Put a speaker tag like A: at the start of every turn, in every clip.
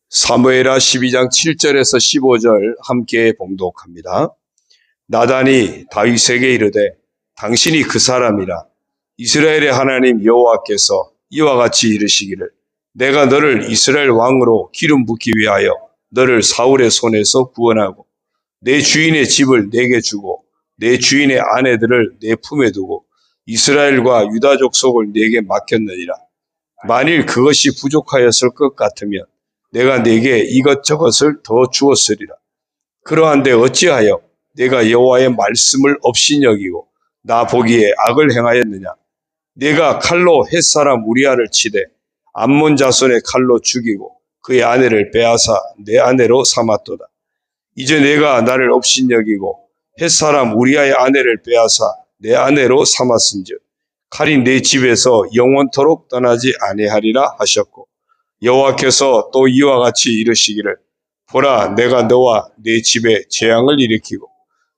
A: 사무엘하 12장 7절에서 15절 함께 봉독합니다. 나단이 다윗에게 이르되 당신이 그 사람이라. 이스라엘의 하나님 여호와께서 이와 같이 이르시기를 내가 너를 이스라엘 왕으로 기름 붓기 위하여 너를 사울의 손에서 구원하고 내 주인의 집을 내게 주고 내 주인의 아내들을 내 품에 두고 이스라엘과 유다 족속을 내게 맡겼느니라. 만일 그것이 부족하였을 것 같으면 내가 네게 이것저것을 더 주었으리라. 그러한데 어찌하여 내가 여호와의 말씀을 없이 여기고 나 보기에 악을 행하였느냐. 내가 칼로 햇사람 우리아를 치되 암몬 자손의 칼로 죽이고 그의 아내를 빼앗아 내 아내로 삼았도다. 이제 내가 나를 없이 여기고 햇사람 우리아의 아내를 빼앗아 내 아내로 삼았은즉 칼이 내 집에서 영원토록 떠나지 아니하리라 하셨고, 여호와께서 또 이와 같이 이르시기를 보라, 내가 너와 내 집에 재앙을 일으키고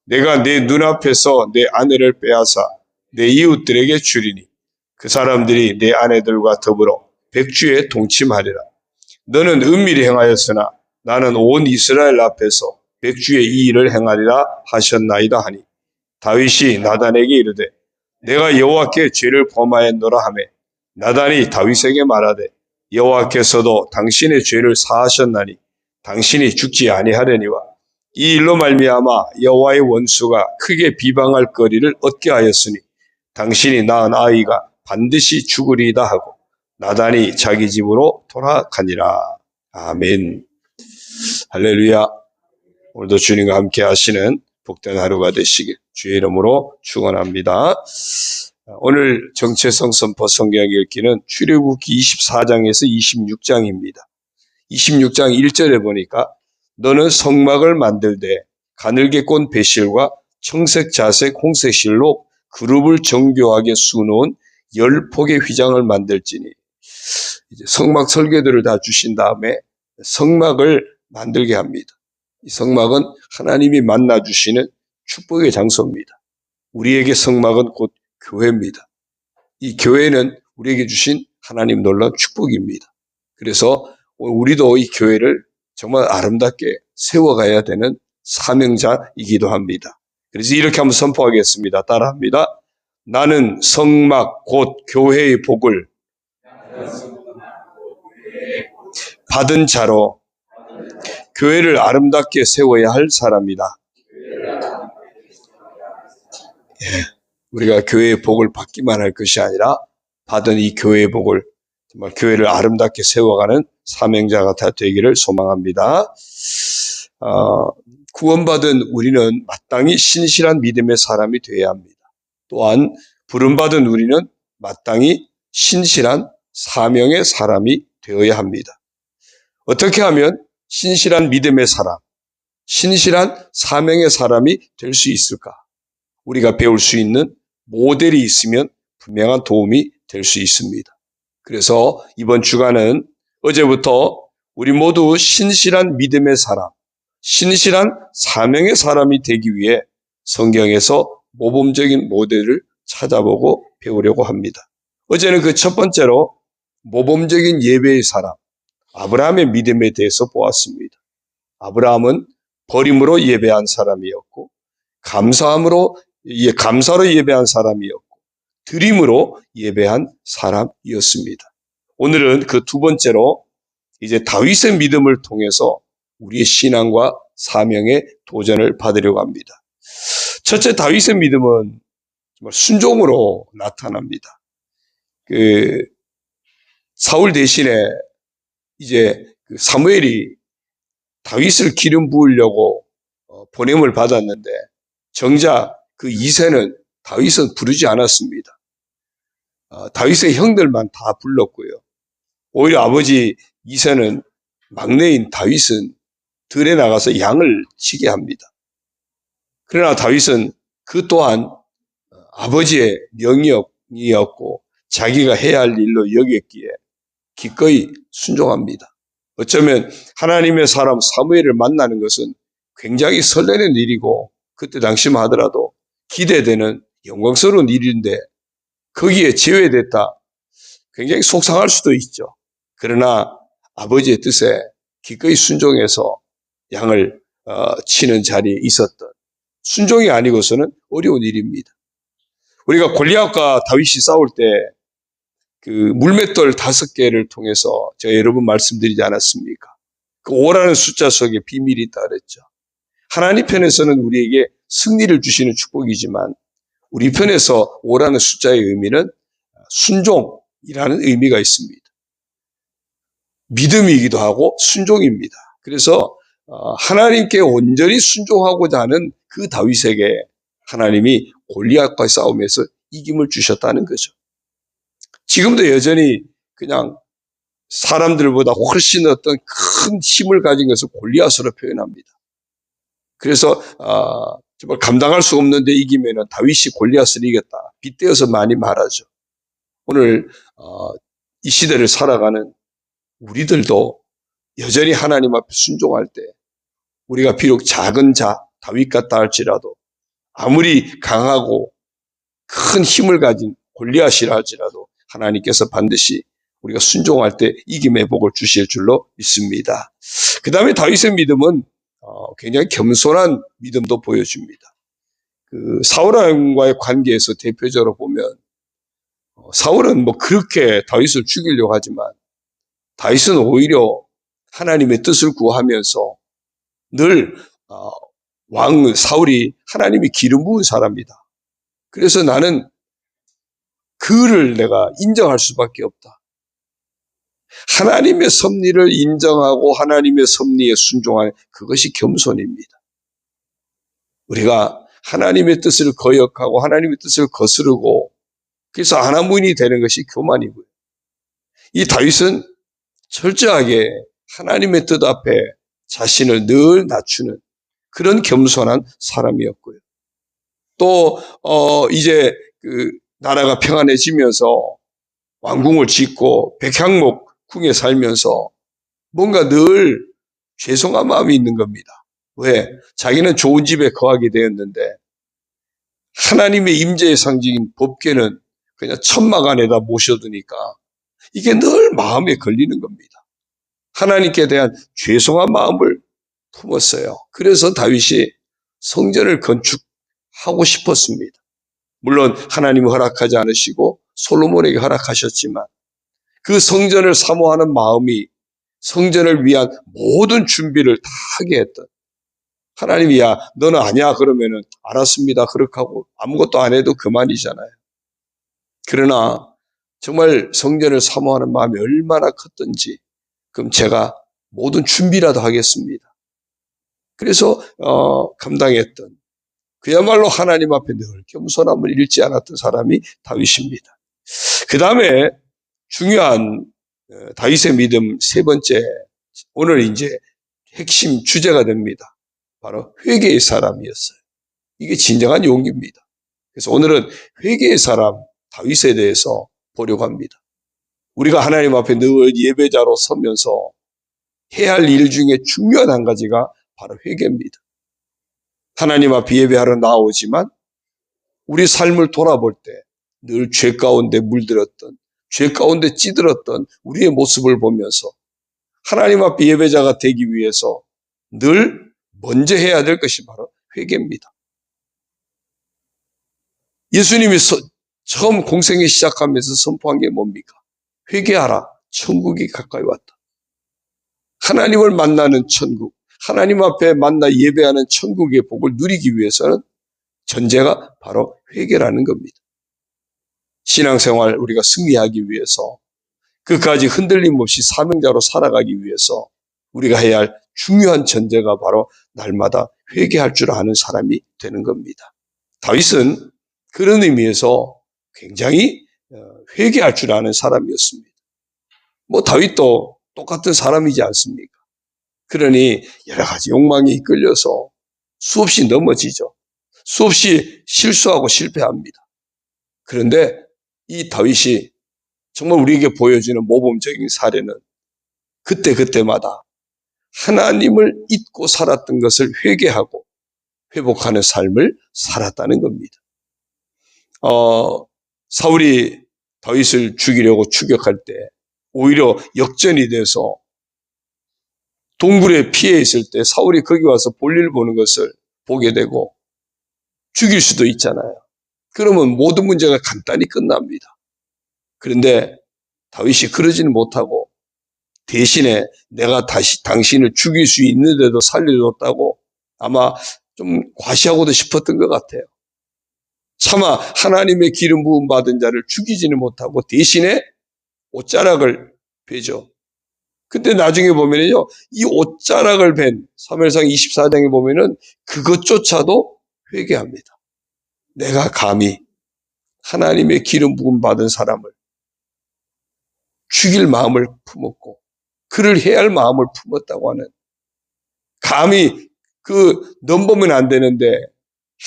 A: 내가 내 눈앞에서 내 아내를 빼앗아 내 이웃들에게 주리니 그 사람들이 내 아내들과 더불어 백주에 동침하리라. 너는 은밀히 행하였으나 나는 온 이스라엘 앞에서 백주의 이 일을 행하리라 하셨나이다 하니, 다윗이 나단에게 이르되 내가 여호와께 죄를 범하였노라 하매 나단이 다윗에게 말하되 여호와께서도 당신의 죄를 사하셨나니 당신이 죽지 아니하려니와 이 일로 말미암아 여호와의 원수가 크게 비방할 거리를 얻게 하였으니 당신이 낳은 아이가 반드시 죽으리이다 하고 나단이 자기 집으로 돌아가니라. 아멘. 할렐루야. 오늘도 주님과 함께 하시는 복된 하루가 되시길 주의 이름으로 축원합니다. 오늘 정체성 선포 성경 읽기는 출애굽기 24장에서 26장입니다. 26장 1절에 보니까 너는 성막을 만들되 가늘게 꼰 배실과 청색, 자색, 홍색 실로 그룹을 정교하게 수놓은 10폭의 휘장을 만들지니, 이제 성막 설계도를 다 주신 다음에 성막을 만들게 합니다. 이 성막은 하나님이 만나 주시는 축복의 장소입니다. 우리에게 성막은 곧 교회입니다. 이 교회는 우리에게 주신 하나님 놀라운 축복입니다. 그래서 우리도 이 교회를 정말 아름답게 세워가야 되는 사명자이기도 합니다. 그래서 이렇게 한번 선포하겠습니다. 따라합니다. 나는 성막 곧 교회의 복을 받은 자로 교회를 아름답게 세워야 할 사람이다. 우리가 교회의 복을 받기만 할 것이 아니라 받은 이 교회의 복을 정말 교회를 아름답게 세워가는 사명자가 다 되기를 소망합니다. 구원받은 우리는 마땅히 신실한 믿음의 사람이 되어야 합니다. 또한 부름받은 우리는 마땅히 신실한 사명의 사람이 되어야 합니다. 어떻게 하면 신실한 믿음의 사람, 신실한 사명의 사람이 될 수 있을까? 우리가 배울 수 있는 모델이 있으면 분명한 도움이 될 수 있습니다. 그래서 이번 주간은 어제부터 우리 모두 신실한 믿음의 사람, 신실한 사명의 사람이 되기 위해 성경에서 모범적인 모델을 찾아보고 배우려고 합니다. 어제는 그 첫 번째로 모범적인 예배의 사람, 아브라함의 믿음에 대해서 보았습니다. 아브라함은 버림으로 예배한 사람이었고, 감사로 예배한 사람이었고, 드림으로 예배한 사람이었습니다. 오늘은 그 두 번째로 이제 다윗의 믿음을 통해서 우리의 신앙과 사명의 도전을 받으려고 합니다. 첫째, 다윗의 믿음은 정말 순종으로 나타납니다. 사울 대신에 이제 사무엘이 다윗을 기름 부으려고 보냄을 받았는데 정작 그 이새는 다윗은 부르지 않았습니다. 다윗의 형들만 다 불렀고요. 오히려 아버지 이새는 막내인 다윗은 들에 나가서 양을 치게 합니다. 그러나 다윗은 그 또한 아버지의 명령이었고 자기가 해야 할 일로 여겼기에 기꺼이 순종합니다. 어쩌면 하나님의 사람 사무엘을 만나는 것은 굉장히 설레는 일이고 그때 당시만 하더라도 기대되는 영광스러운 일인데 거기에 제외됐다. 굉장히 속상할 수도 있죠. 그러나 아버지의 뜻에 기꺼이 순종해서 양을 치는 자리에 있었던, 순종이 아니고서는 어려운 일입니다. 우리가 골리앗과 다윗이 싸울 때 그 물맷돌 5개를 통해서 제가 여러 번 말씀드리지 않았습니까? 그 5라는 숫자 속에 비밀이 있다 그랬죠. 하나님 편에서는 우리에게 승리를 주시는 축복이지만 우리 편에서 5라는 숫자의 의미는 순종이라는 의미가 있습니다. 믿음이기도 하고 순종입니다. 그래서 하나님께 온전히 순종하고자 하는 그 다윗에게 하나님이 골리앗과 싸움에서 이김을 주셨다는 거죠. 지금도 여전히 그냥 사람들보다 훨씬 어떤 큰 힘을 가진 것을 골리앗으로 표현합니다. 그래서 정말 감당할 수 없는데 이기면은 다윗이 골리앗을 이겼다, 빗대어서 많이 말하죠. 오늘 이 시대를 살아가는 우리들도 여전히 하나님 앞에 순종할 때 우리가 비록 작은 자 다윗 같다 할지라도, 아무리 강하고 큰 힘을 가진 골리앗이라 할지라도 하나님께서 반드시 우리가 순종할 때 이김의 복을 주실 줄로 믿습니다. 그 다음에 다윗의 믿음은 굉장히 겸손한 믿음도 보여줍니다. 그 사울과의 관계에서 대표적으로 보면 사울은 뭐 그렇게 다윗을 죽이려고 하지만 다윗은 오히려 하나님의 뜻을 구하면서 늘 왕 사울이 하나님이 기름 부은 사람이다. 그래서 나는 그를 내가 인정할 수밖에 없다. 하나님의 섭리를 인정하고 하나님의 섭리에 순종하는 그것이 겸손입니다. 우리가 하나님의 뜻을 거역하고 하나님의 뜻을 거스르고 그래서 하나무인이 되는 것이 교만이고요. 이 다윗은 철저하게 하나님의 뜻 앞에 자신을 늘 낮추는 그런 겸손한 사람이었고요. 또 이제 그 나라가 평안해지면서 왕궁을 짓고 백향목 궁에 살면서 뭔가 늘 죄송한 마음이 있는 겁니다. 왜? 자기는 좋은 집에 거하게 되었는데 하나님의 임재의 상징인 법궤는 그냥 천막 안에다 모셔두니까 이게 늘 마음에 걸리는 겁니다. 하나님께 대한 죄송한 마음을 품었어요. 그래서 다윗이 성전을 건축하고 싶었습니다. 물론 하나님은 허락하지 않으시고 솔로몬에게 허락하셨지만 그 성전을 사모하는 마음이 성전을 위한 모든 준비를 다 하게 했던, 하나님이 야 너는 아니야 그러면은 알았습니다 그렇게 하고 아무것도 안 해도 그만이잖아요. 그러나 정말 성전을 사모하는 마음이 얼마나 컸던지 그럼 제가 모든 준비라도 하겠습니다. 그래서 감당했던, 그야말로 하나님 앞에 늘 겸손함을 잃지 않았던 사람이 다윗입니다. 그 다음에 중요한 다윗의 믿음 세 번째, 오늘 이제 핵심 주제가 됩니다. 바로 회개의 사람이었어요. 이게 진정한 용기입니다. 그래서 오늘은 회개의 사람 다윗에 대해서 보려고 합니다. 우리가 하나님 앞에 늘 예배자로 서면서 해야 할 일 중에 중요한 한 가지가 바로 회개입니다. 하나님 앞에 예배하러 나오지만 우리 삶을 돌아볼 때 늘 죄 가운데 물들었던, 죄 가운데 찌들었던 우리의 모습을 보면서 하나님 앞에 예배자가 되기 위해서 늘 먼저 해야 될 것이 바로 회개입니다. 예수님이 처음 공생에 시작하면서 선포한 게 뭡니까? 회개하라, 천국이 가까이 왔다. 하나님을 만나는 천국, 하나님 앞에 만나 예배하는 천국의 복을 누리기 위해서는 전제가 바로 회개라는 겁니다. 신앙생활 우리가 승리하기 위해서, 끝까지 흔들림 없이 사명자로 살아가기 위해서 우리가 해야 할 중요한 전제가 바로 날마다 회개할 줄 아는 사람이 되는 겁니다. 다윗은 그런 의미에서 굉장히 회개할 줄 아는 사람이었습니다. 뭐 다윗도 똑같은 사람이지 않습니까? 그러니 여러 가지 욕망에 이끌려서 수없이 넘어지죠. 수없이 실수하고 실패합니다. 그런데 이 다윗이 정말 우리에게 보여주는 모범적인 사례는 그때그때마다 하나님을 잊고 살았던 것을 회개하고 회복하는 삶을 살았다는 겁니다. 사울이 다윗을 죽이려고 추격할 때 오히려 역전이 돼서 동굴에 피해 있을 때 사울이 거기 와서 볼일 보는 것을 보게 되고 죽일 수도 있잖아요. 그러면 모든 문제가 간단히 끝납니다. 그런데 다윗이 그러지는 못하고 대신에 내가 다시 당신을 죽일 수 있는데도 살려줬다고 아마 좀 과시하고도 싶었던 것 같아요. 차마 하나님의 기름 부음 받은 자를 죽이지는 못하고 대신에 옷자락을 베죠. 근데 나중에 보면요, 이 옷자락을 벤 사무엘상 24장에 보면은 그것조차도 회개합니다. 내가 감히 하나님의 기름 부음 받은 사람을 죽일 마음을 품었고 그를 해야 할 마음을 품었다고 하는, 감히 넘보면 안 되는데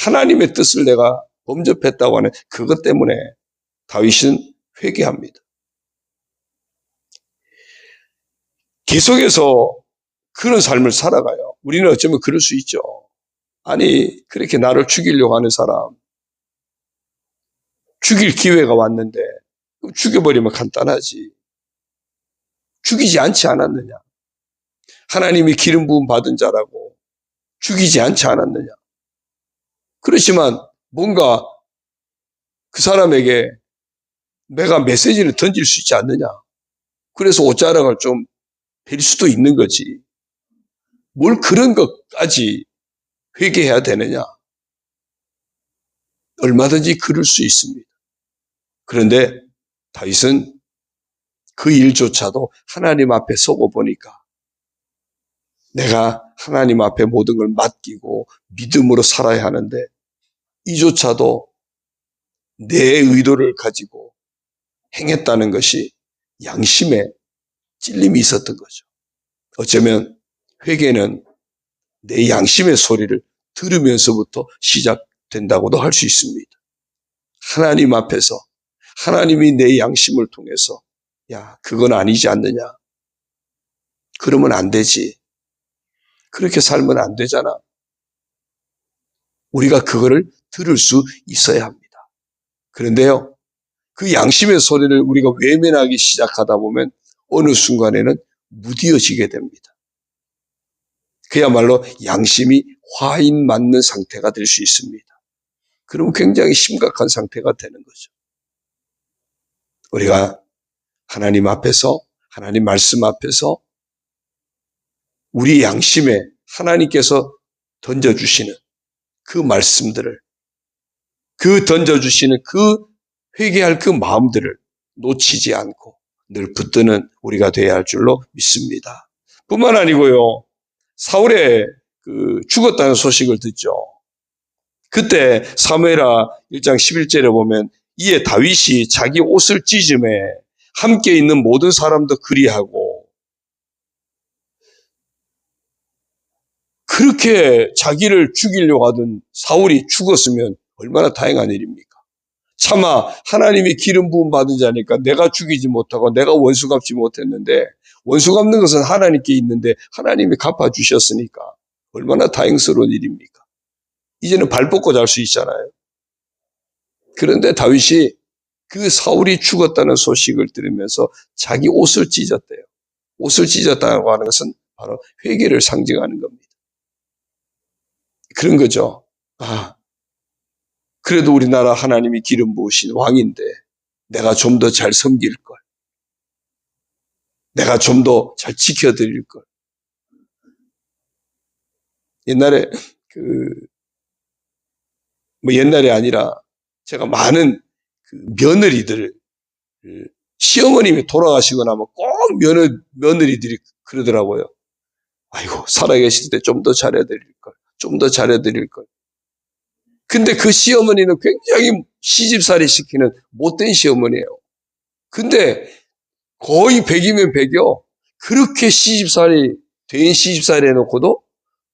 A: 하나님의 뜻을 내가 범접했다고 하는 그것 때문에 다윗은 회개합니다. 계속해서 그런 삶을 살아가요. 우리는 어쩌면 그럴 수 있죠. 아니, 그렇게 나를 죽이려고 하는 사람, 죽일 기회가 왔는데 죽여버리면 간단하지. 죽이지 않지 않았느냐? 하나님이 기름 부음 받은 자라고 죽이지 않지 않았느냐? 그렇지만 뭔가 그 사람에게 내가 메시지를 던질 수 있지 않느냐? 그래서 옷자락을 좀 벨 수도 있는 거지. 뭘 그런 것까지 회개해야 되느냐? 얼마든지 그럴 수 있습니다. 그런데 다윗은 그 일조차도 하나님 앞에 서고 보니까 내가 하나님 앞에 모든 걸 맡기고 믿음으로 살아야 하는데 이조차도 내 의도를 가지고 행했다는 것이 양심에 찔림이 있었던 거죠. 어쩌면 회개는 내 양심의 소리를 들으면서부터 시작된다고도 할 수 있습니다. 하나님 앞에서 하나님이 내 양심을 통해서 야, 그건 아니지 않느냐? 그러면 안 되지. 그렇게 살면 안 되잖아. 우리가 그거를 들을 수 있어야 합니다. 그런데요, 그 양심의 소리를 우리가 외면하기 시작하다 보면 어느 순간에는 무디어지게 됩니다. 그야말로 양심이 화인 맞는 상태가 될 수 있습니다. 그러면 굉장히 심각한 상태가 되는 거죠. 우리가 하나님 앞에서, 하나님 말씀 앞에서 우리 양심에 하나님께서 던져주시는 그 말씀들을, 던져주시는 회개할 그 마음들을 놓치지 않고 늘 붙드는 우리가 되어야 할 줄로 믿습니다. 뿐만 아니고요, 사울의 죽었다는 소식을 듣죠. 그때 사무엘하 1장 11절에 보면 이에 다윗이 자기 옷을 찢음에 함께 있는 모든 사람도 그리하고, 그렇게 자기를 죽이려고 하던 사울이 죽었으면 얼마나 다행한 일입니까? 차마 하나님이 기름 부음 받은 자니까 내가 죽이지 못하고 내가 원수 갚지 못했는데, 원수 갚는 것은 하나님께 있는데 하나님이 갚아주셨으니까 얼마나 다행스러운 일입니까? 이제는 발 뻗고 잘 수 있잖아요. 그런데 다윗이 그 사울이 죽었다는 소식을 들으면서 자기 옷을 찢었대요. 옷을 찢었다고 하는 것은 바로 회개를 상징하는 겁니다. 그런 거죠. 그래도 우리나라 하나님이 기름 부으신 왕인데 내가 좀 더 잘 섬길 걸. 내가 좀 더 잘 지켜드릴 걸. 옛날에 옛날이 아니라 제가 많은 며느리들, 시어머님이 돌아가시고 나면 꼭 며느리들이 그러더라고요. 아이고, 살아계실 때 좀 더 잘해드릴 걸. 좀 더 잘해드릴 걸. 근데 그 시어머니는 굉장히 시집살이 시키는 못된 시어머니예요. 근데 거의 100이면 100이요. 그렇게 대인 시집살이 해놓고도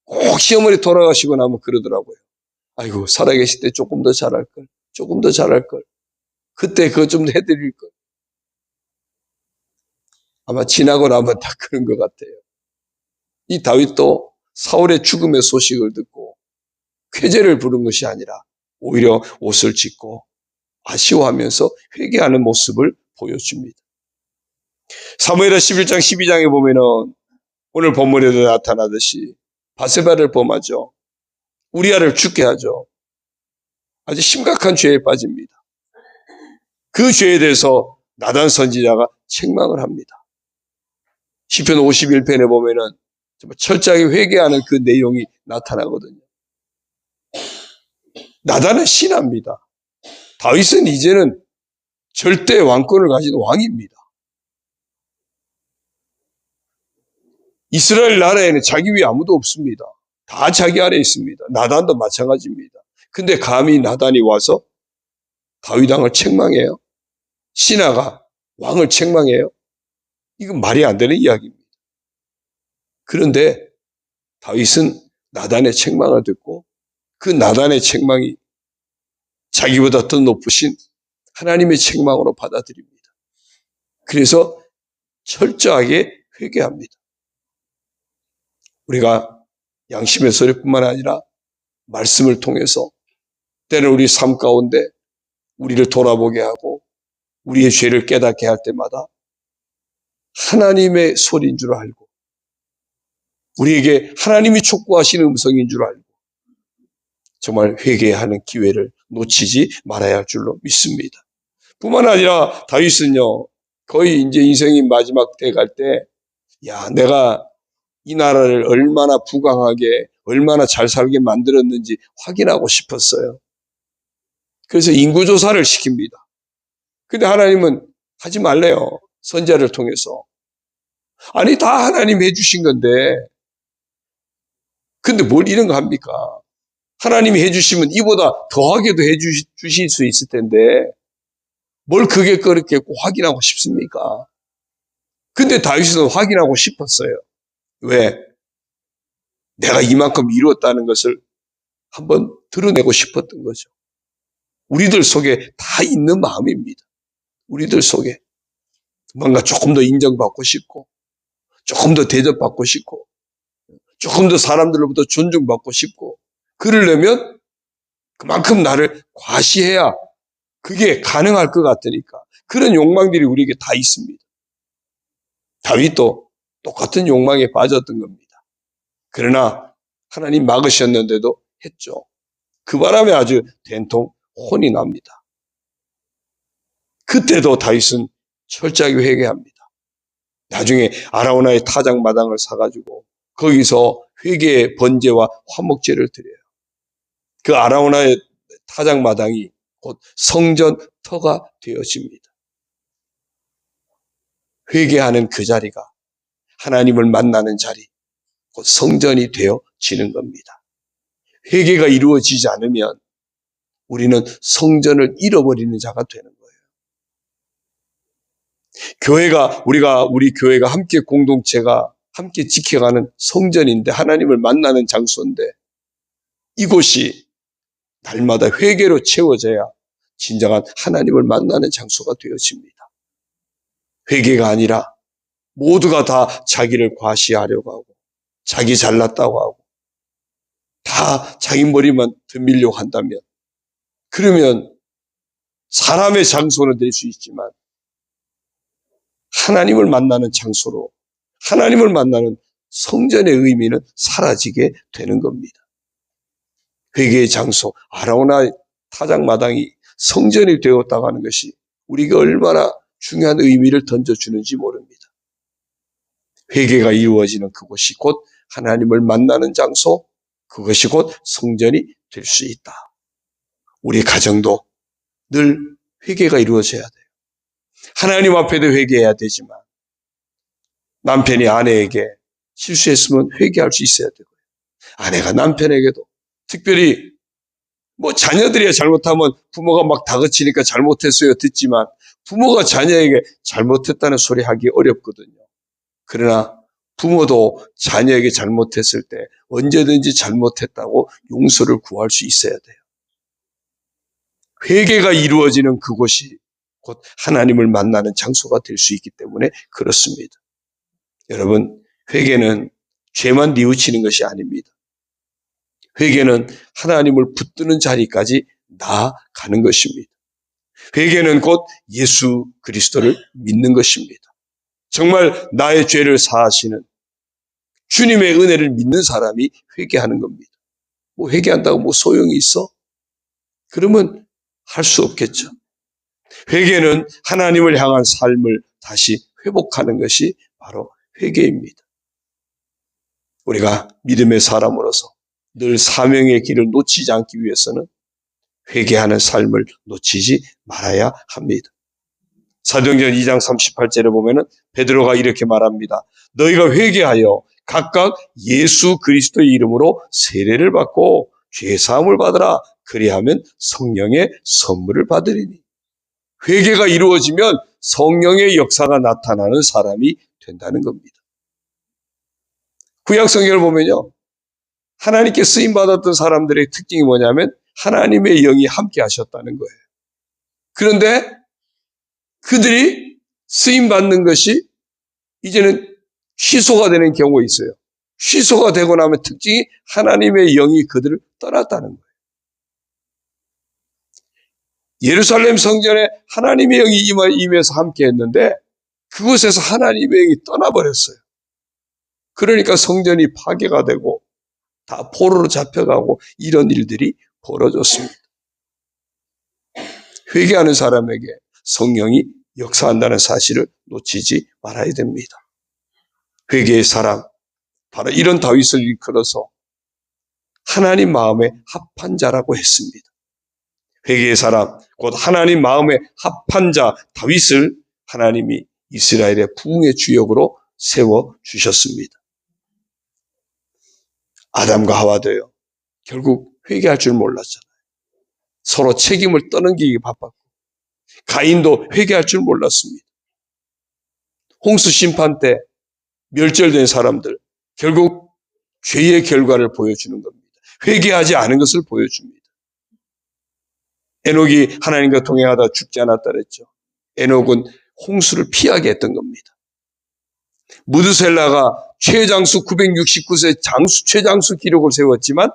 A: 꼭 시어머니 돌아가시고 나면 그러더라고요. 아이고, 살아계실 때 조금 더 잘할 걸. 조금 더 잘할 걸. 그때 그거 좀 해드릴 걸. 아마 지나고 나면 다 그런 것 같아요. 이 다윗도 사울의 죽음의 소식을 듣고 쾌재를 부른 것이 아니라 오히려 옷을 찢고 아쉬워하면서 회개하는 모습을 보여줍니다. 사무엘하 11장 12장에 보면은 오늘 본문에도 나타나듯이 바세바를 범하죠. 우리아를 죽게 하죠. 아주 심각한 죄에 빠집니다. 그 죄에 대해서 나단 선지자가 책망을 합니다. 시편 51편에 보면은 정말 철저하게 회개하는 그 내용이 나타나거든요. 나단은 신하입니다. 다윗은 이제는 절대 왕권을 가진 왕입니다. 이스라엘 나라에는 자기 위에 아무도 없습니다. 다 자기 아래 있습니다. 나단도 마찬가지입니다. 근데 감히 나단이 와서 다윗 왕을 책망해요? 신하가 왕을 책망해요? 이건 말이 안 되는 이야기입니다. 그런데 다윗은 나단의 책망을 듣고 그 나단의 책망이 자기보다 더 높으신 하나님의 책망으로 받아들입니다. 그래서 철저하게 회개합니다. 우리가 양심의 소리뿐만 아니라 말씀을 통해서 때는 우리 삶 가운데 우리를 돌아보게 하고 우리의 죄를 깨닫게 할 때마다 하나님의 소리인 줄 알고 우리에게 하나님이 촉구하시는 음성인 줄 알고 정말 회개하는 기회를 놓치지 말아야 할 줄로 믿습니다. 뿐만 아니라 다윗은요, 거의 이제 인생이 마지막 때 갈 때, 내가 이 나라를 얼마나 부강하게, 얼마나 잘 살게 만들었는지 확인하고 싶었어요. 그래서 인구조사를 시킵니다. 근데 하나님은 하지 말래요. 선지자를 통해서. 아니, 다 하나님 해주신 건데, 근데 뭘 이런 거 합니까? 하나님이 해주시면 이보다 더하게도 해주실 수 있을 텐데 뭘 그게 그렇게 꼭 확인하고 싶습니까? 근데 다윗은 확인하고 싶었어요. 왜? 내가 이만큼 이루었다는 것을 한번 드러내고 싶었던 거죠. 우리들 속에 다 있는 마음입니다. 우리들 속에 뭔가 조금 더 인정받고 싶고 조금 더 대접받고 싶고 조금 더 사람들로부터 존중받고 싶고 그러려면 그만큼 나를 과시해야 그게 가능할 것 같으니까 그런 욕망들이 우리에게 다 있습니다. 다윗도 똑같은 욕망에 빠졌던 겁니다. 그러나 하나님 막으셨는데도 했죠. 그 바람에 아주 된통 혼이 납니다. 그때도 다윗은 철저하게 회개합니다. 나중에 아라우나의 타작마당을 사가지고 거기서 회개의 번제와 화목제를 드려요. 그 아라우나의 타작마당이 곧 성전터가 되어집니다. 회개하는 그 자리가 하나님을 만나는 자리, 곧 성전이 되어지는 겁니다. 회개가 이루어지지 않으면 우리는 성전을 잃어버리는 자가 되는 거예요. 우리 교회가 함께 공동체가 함께 지켜가는 성전인데 하나님을 만나는 장소인데 이곳이 날마다 회개로 채워져야 진정한 하나님을 만나는 장소가 되어집니다. 회개가 아니라 모두가 다 자기를 과시하려고 하고 자기 잘났다고 하고 다 자기 머리만 드밀려고 한다면 그러면 사람의 장소는 될 수 있지만 하나님을 만나는 장소로 하나님을 만나는 성전의 의미는 사라지게 되는 겁니다. 회개의 장소, 아라우나 타작마당이 성전이 되었다고 하는 것이 우리가 얼마나 중요한 의미를 던져주는지 모릅니다. 회개가 이루어지는 그곳이 곧 하나님을 만나는 장소, 그것이 곧 성전이 될 수 있다. 우리 가정도 늘 회개가 이루어져야 돼요. 하나님 앞에도 회개해야 되지만 남편이 아내에게 실수했으면 회개할 수 있어야 되고요. 아내가 남편에게도 특별히 자녀들이 잘못하면 부모가 막 다그치니까 잘못했어요 듣지만 부모가 자녀에게 잘못했다는 소리 하기 어렵거든요. 그러나 부모도 자녀에게 잘못했을 때 언제든지 잘못했다고 용서를 구할 수 있어야 돼요. 회개가 이루어지는 그곳이 곧 하나님을 만나는 장소가 될 수 있기 때문에 그렇습니다. 여러분, 회개는 죄만 뉘우치는 것이 아닙니다. 회개는 하나님을 붙드는 자리까지 나아가는 것입니다. 회개는 곧 예수 그리스도를 믿는 것입니다. 정말 나의 죄를 사하시는 주님의 은혜를 믿는 사람이 회개하는 겁니다. 뭐 회개한다고 뭐 소용이 있어? 그러면 할 수 없겠죠. 회개는 하나님을 향한 삶을 다시 회복하는 것이 바로 회개입니다. 우리가 믿음의 사람으로서 늘 사명의 길을 놓치지 않기 위해서는 회개하는 삶을 놓치지 말아야 합니다. 사도행전 2장 38절에 보면은 베드로가 이렇게 말합니다. 너희가 회개하여 각각 예수 그리스도의 이름으로 세례를 받고 죄 사함을 받으라. 그리하면 성령의 선물을 받으리니. 회개가 이루어지면 성령의 역사가 나타나는 사람이 된다는 겁니다. 구약 성경을 보면요, 하나님께 쓰임 받았던 사람들의 특징이 뭐냐면 하나님의 영이 함께 하셨다는 거예요. 그런데 그들이 쓰임 받는 것이 이제는 취소가 되는 경우가 있어요. 취소가 되고 나면 특징이 하나님의 영이 그들을 떠났다는 거예요. 예루살렘 성전에 하나님의 영이 임해서 함께 했는데 그곳에서 하나님의 영이 떠나버렸어요. 그러니까 성전이 파괴가 되고 다 포로로 잡혀가고 이런 일들이 벌어졌습니다. 회개하는 사람에게 성령이 역사한다는 사실을 놓치지 말아야 됩니다. 회개의 사람, 바로 이런 다윗을 일컬어서 하나님 마음에 합한 자라고 했습니다. 회개의 사람, 곧 하나님 마음에 합한 자 다윗을 하나님이 이스라엘의 부흥의 주역으로 세워주셨습니다. 아담과 하와도요, 결국 회개할 줄 몰랐잖아요. 서로 책임을 떠넘기기 바빴고, 가인도 회개할 줄 몰랐습니다. 홍수 심판 때 멸절된 사람들, 결국 죄의 결과를 보여주는 겁니다. 회개하지 않은 것을 보여줍니다. 에녹이 하나님과 동행하다 죽지 않았다 그랬죠. 에녹은 홍수를 피하게 했던 겁니다. 무드셀라가 최장수 969세 최장수 기록을 세웠지만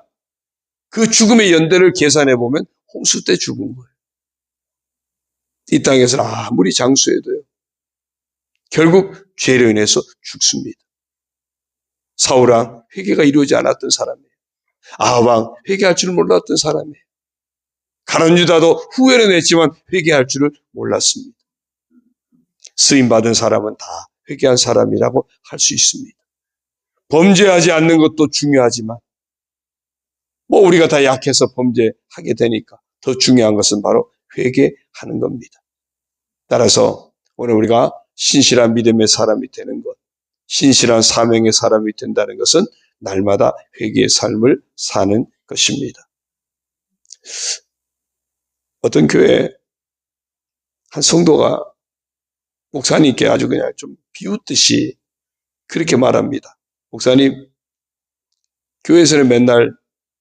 A: 그 죽음의 연대를 계산해 보면 홍수 때 죽은 거예요. 이 땅에서는 아무리 장수해도요, 결국 죄로 인해서 죽습니다. 사울왕 회개가 이루어지지 않았던 사람이에요. 아합왕 회개할 줄 몰랐던 사람이에요. 가룟 유다도 후회는 했지만 회개할 줄을 몰랐습니다. 쓰임받은 사람은 다 회개한 사람이라고 할 수 있습니다. 범죄하지 않는 것도 중요하지만 우리가 다 약해서 범죄하게 되니까 더 중요한 것은 바로 회개하는 겁니다. 따라서 오늘 우리가 신실한 믿음의 사람이 되는 것, 신실한 사명의 사람이 된다는 것은 날마다 회개의 삶을 사는 것입니다. 어떤 교회 한 성도가 목사님께 아주 그냥 좀 비웃듯이 그렇게 말합니다. 목사님, 교회에서는 맨날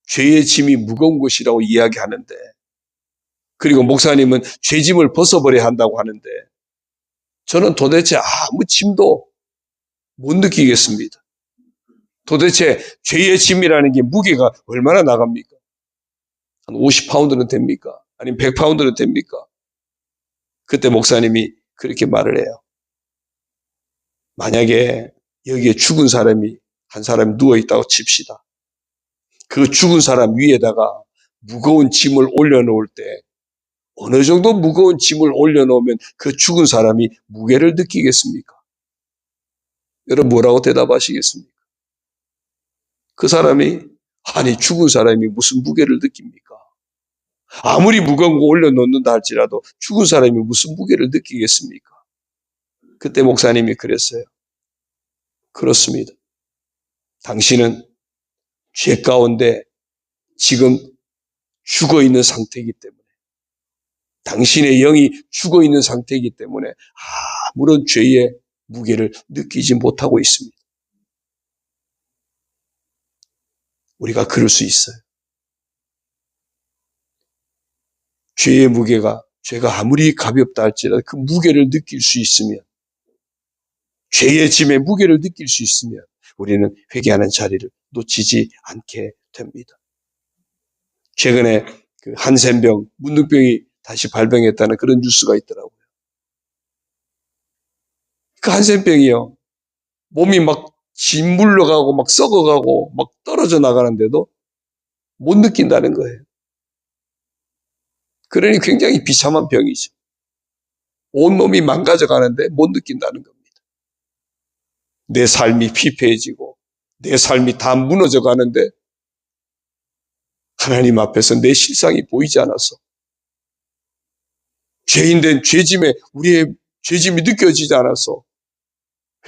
A: 죄의 짐이 무거운 것이라고 이야기하는데, 그리고 목사님은 죄짐을 벗어버려야 한다고 하는데, 저는 도대체 아무 짐도 못 느끼겠습니다. 도대체 죄의 짐이라는 게 무게가 얼마나 나갑니까? 한 50파운드는 됩니까? 아니면 100파운드는 됩니까? 그때 목사님이 그렇게 말을 해요. 만약에 여기에 죽은 사람이 한 사람이 누워있다고 칩시다. 그 죽은 사람 위에다가 무거운 짐을 올려놓을 때 어느 정도 무거운 짐을 올려놓으면 그 죽은 사람이 무게를 느끼겠습니까? 여러분 뭐라고 대답하시겠습니까? 그 사람이 아니 죽은 사람이 무슨 무게를 느낍니까? 아무리 무거운 거 올려놓는다 할지라도 죽은 사람이 무슨 무게를 느끼겠습니까? 그때 목사님이 그랬어요. 그렇습니다. 당신은 죄 가운데 지금 죽어있는 상태이기 때문에, 당신의 영이 죽어있는 상태이기 때문에 아무런 죄의 무게를 느끼지 못하고 있습니다. 우리가 그럴 수 있어요. 죄의 무게가, 죄가 아무리 가볍다 할지라도 그 무게를 느낄 수 있으면, 죄의 짐의 무게를 느낄 수 있으면 우리는 회개하는 자리를 놓치지 않게 됩니다. 최근에 그 한센병, 문둥병이 다시 발병했다는 그런 뉴스가 있더라고요. 그 한센병이요, 몸이 막 짓물러가고 막 썩어가고 막 떨어져 나가는데도 못 느낀다는 거예요. 그러니 굉장히 비참한 병이죠. 온몸이 망가져가는데 못 느낀다는 겁니다. 내 삶이 피폐해지고 내 삶이 다 무너져 가는데 하나님 앞에서 내 실상이 보이지 않아서 죄인된 죄짐에 우리의 죄짐이 느껴지지 않아서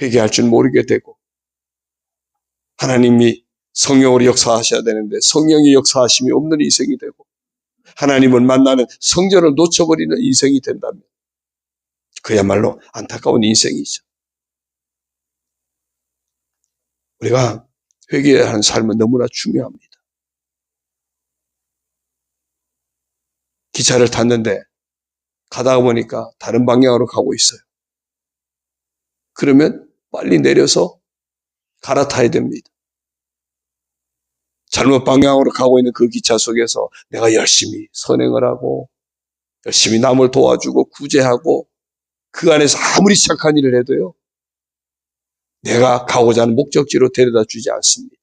A: 회개할 줄 모르게 되고 하나님이 성령으로 역사하셔야 되는데 성령의 역사하심이 없는 인생이 되고 하나님을 만나는 성전을 놓쳐버리는 인생이 된다면 그야말로 안타까운 인생이죠. 우리가 회개해야 하는 삶은 너무나 중요합니다. 기차를 탔는데 가다가 보니까 다른 방향으로 가고 있어요. 그러면 빨리 내려서 갈아타야 됩니다. 잘못 방향으로 가고 있는 그 기차 속에서 내가 열심히 선행을 하고 열심히 남을 도와주고 구제하고 그 안에서 아무리 착한 일을 해도요. 내가 가고자 하는 목적지로 데려다 주지 않습니다.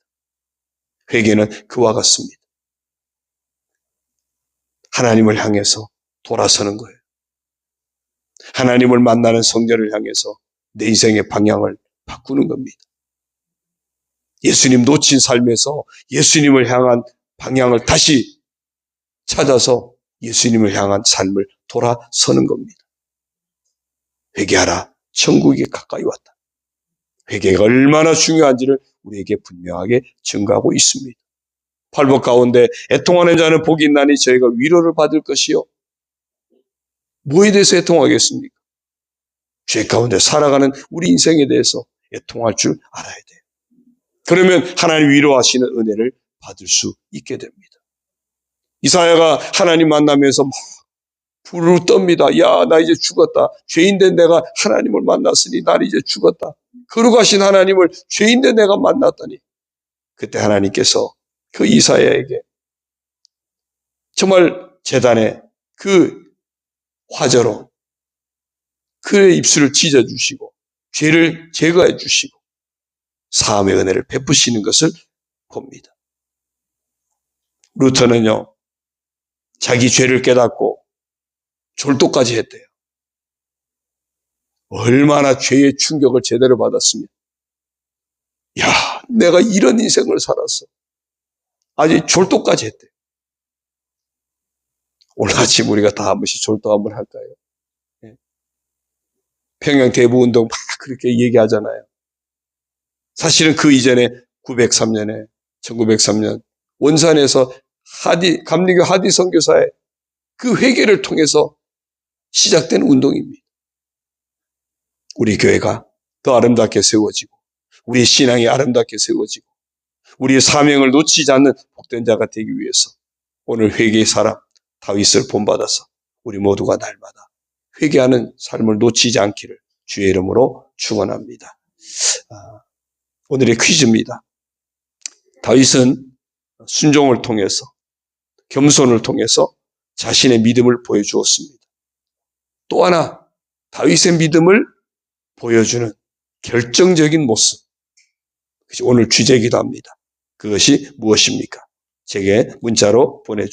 A: 회개는 그와 같습니다. 하나님을 향해서 돌아서는 거예요. 하나님을 만나는 성전을 향해서 내 인생의 방향을 바꾸는 겁니다. 예수님 놓친 삶에서 예수님을 향한 방향을 다시 찾아서 예수님을 향한 삶을 돌아서는 겁니다. 회개하라. 천국이 가까이 왔다. 회개가 얼마나 중요한지를 우리에게 분명하게 증거하고 있습니다. 팔복 가운데 애통하는 자는 복이 있나니 저희가 위로를 받을 것이요. 뭐에 대해서 애통하겠습니까? 죄 가운데 살아가는 우리 인생에 대해서 애통할 줄 알아야 돼요. 그러면 하나님 위로하시는 은혜를 받을 수 있게 됩니다. 이사야가 하나님 만나면서 막 불을 떱니다. 야, 나 이제 죽었다. 죄인된 내가 하나님을 만났으니 난 이제 죽었다. 거룩하신 하나님을 죄인된 내가 만났다니. 그때 하나님께서 그 이사야에게 정말 제단에 그 화저로 그의 입술을 찢어주시고 죄를 제거해 주시고 사함의 은혜를 베푸시는 것을 봅니다. 루터는요. 자기 죄를 깨닫고 졸도까지 했대요. 얼마나 죄의 충격을 제대로 받았으면 야, 내가 이런 인생을 살았어. 아직 졸도까지 했대요. 오늘 아침 우리가 다 한 번씩 졸도 한번 할까요? 평양대부운동 막 그렇게 얘기하잖아요. 사실은 그 이전에 1903년 원산에서 감리교 하디 선교사의 그 회개를 통해서 시작된 운동입니다. 우리 교회가 더 아름답게 세워지고 우리의 신앙이 아름답게 세워지고 우리의 사명을 놓치지 않는 복된 자가 되기 위해서 오늘 회개의 사람 다윗을 본받아서 우리 모두가 날마다 회개하는 삶을 놓치지 않기를 주의 이름으로 축원합니다. 오늘의 퀴즈입니다. 다윗은 순종을 통해서 겸손을 통해서 자신의 믿음을 보여주었습니다. 또 하나 다윗의 믿음을 보여주는 결정적인 모습, 그것이 오늘 주제이기도 합니다. 그것이 무엇입니까? 제게 문자로 보내주세요.